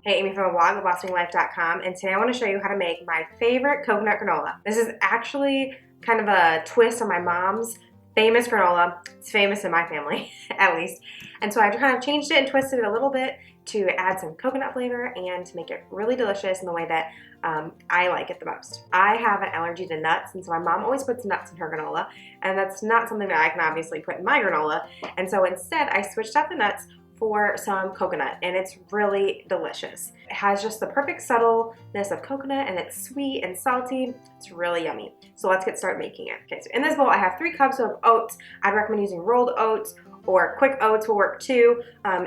Hey, Amy from a blog, blossoming.life.com, and today I want to show you how to make my favorite coconut granola. This is actually kind of a twist on my mom's famous granola. It's famous in my family, at least. And so I've kind of changed it and twisted it a little bit to add some coconut flavor and to make it really delicious in the way that I like it the most. I have an allergy to nuts, and so my mom always puts nuts in her granola, and that's not something that I can obviously put in my granola. And so instead, I switched out the nuts for some coconut, and it's really delicious. It has just the perfect subtleness of coconut, and it's sweet and salty. It's really yummy. So let's get started making it. Okay, so in this bowl I have 3 cups of oats. I'd recommend using rolled oats, or quick oats will work too.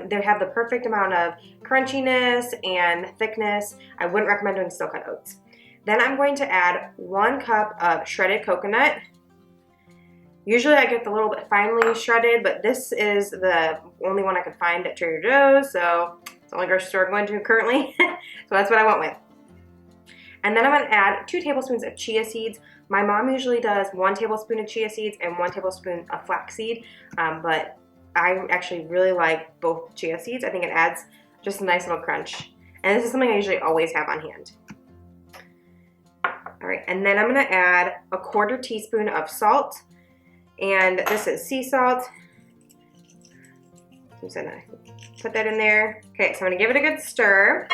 They have the perfect amount of crunchiness and thickness. I wouldn't recommend doing steel cut oats. Then I'm going to add 1 cup of shredded coconut. Usually I get the little bit finely shredded, but this is the only one I could find at Trader Joe's, so it's the only grocery store I'm going to currently. So that's what I went with. And then I'm going to add 2 tablespoons of chia seeds. My mom usually does 1 tablespoon of chia seeds and 1 tablespoon of flaxseed, but I actually really like both chia seeds. I think it adds just a nice little crunch. And this is something I usually always have on hand. All right, and then I'm going to add a 1/4 teaspoon of salt. And this is sea salt. I'm just gonna put that in there. Okay, so I'm gonna give it a good stir.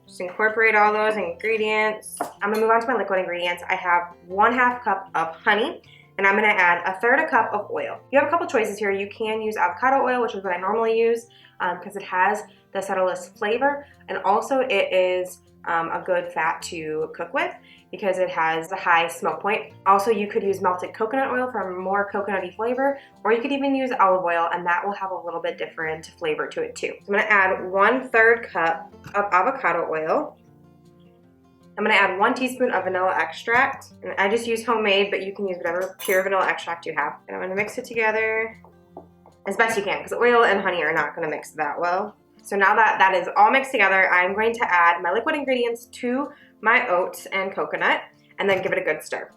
Just incorporate all those ingredients. I'm gonna move on to my liquid ingredients. I have 1/2 cup of honey, and I'm gonna add 1/3 cup of oil. You have a couple choices here. You can use avocado oil, which is what I normally use, because it has the subtlest flavor, and also it is a good fat to cook with because it has a high smoke point. Also, you could use melted coconut oil for a more coconutty flavor, or you could even use olive oil, and that will have a little bit different flavor to it too. So I'm gonna add 1/3 cup of avocado oil. I'm gonna add 1 teaspoon of vanilla extract. And I just use homemade, but you can use whatever pure vanilla extract you have. And I'm gonna mix it together as best you can, because oil and honey are not gonna mix that well. So now that that is all mixed together, I'm going to add my liquid ingredients to my oats and coconut, and then give it a good stir.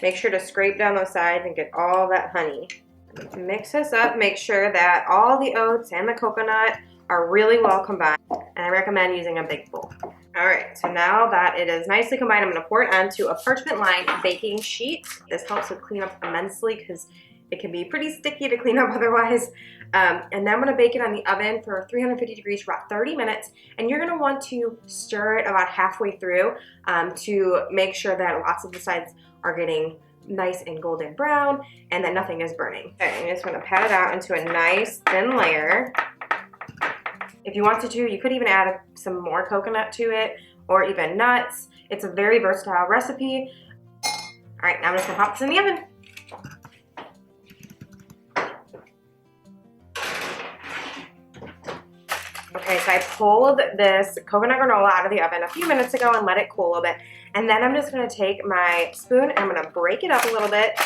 Make sure to scrape down those sides and get all that honey. Mix this up, make sure that all the oats and the coconut are really well combined, and I recommend using a big bowl. All right, so now that it is nicely combined, I'm gonna pour it onto a parchment-lined baking sheet. This helps with cleanup immensely because it can be pretty sticky to clean up otherwise. And then I'm gonna bake it on the oven for 350 degrees for about 30 minutes. And you're gonna want to stir it about halfway through to make sure that lots of the sides are getting nice and golden brown and that nothing is burning. Okay, I'm just gonna pat it out into a nice thin layer. If you wanted to, you could even add some more coconut to it or even nuts. It's a very versatile recipe. All right, now I'm just gonna pop this in the oven. Okay, so I pulled this coconut granola out of the oven a few minutes ago and let it cool a little bit. And then I'm just gonna take my spoon and I'm gonna break it up a little bit.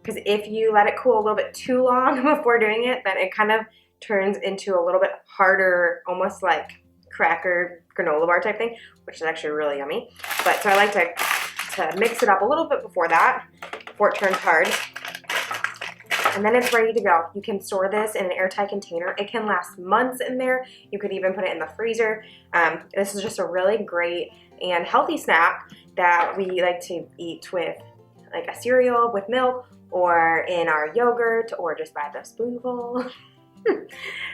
Because if you let it cool a little bit too long before doing it, then it kind of turns into a little bit harder, almost like cracker granola bar type thing, which is actually really yummy. But so I like to mix it up a little bit before that, before it turns hard. And then it's ready to go. You can store this in an airtight container. It can last months in there. You could even put it in the freezer. This is just a really great and healthy snack that we like to eat with like a cereal with milk, or in our yogurt, or just by the spoonful.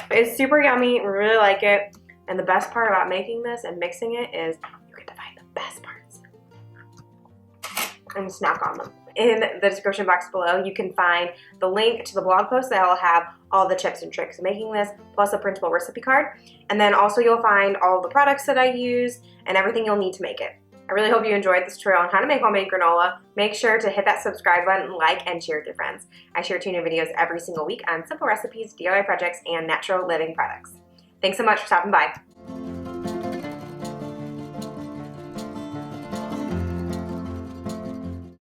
It's super yummy, really like it. And the best part about making this and mixing it is you get to find the best parts and snack on them. In the description box below, you can find the link to the blog post that will have all the tips and tricks of making this, plus a printable recipe card. And then also you'll find all the products that I use and everything you'll need to make it. I really hope you enjoyed this tutorial on how to make homemade granola. Make sure to hit that subscribe button, like, and share with your friends. I share 2 new videos every single week on simple recipes, DIY projects, and natural living products. Thanks so much for stopping by.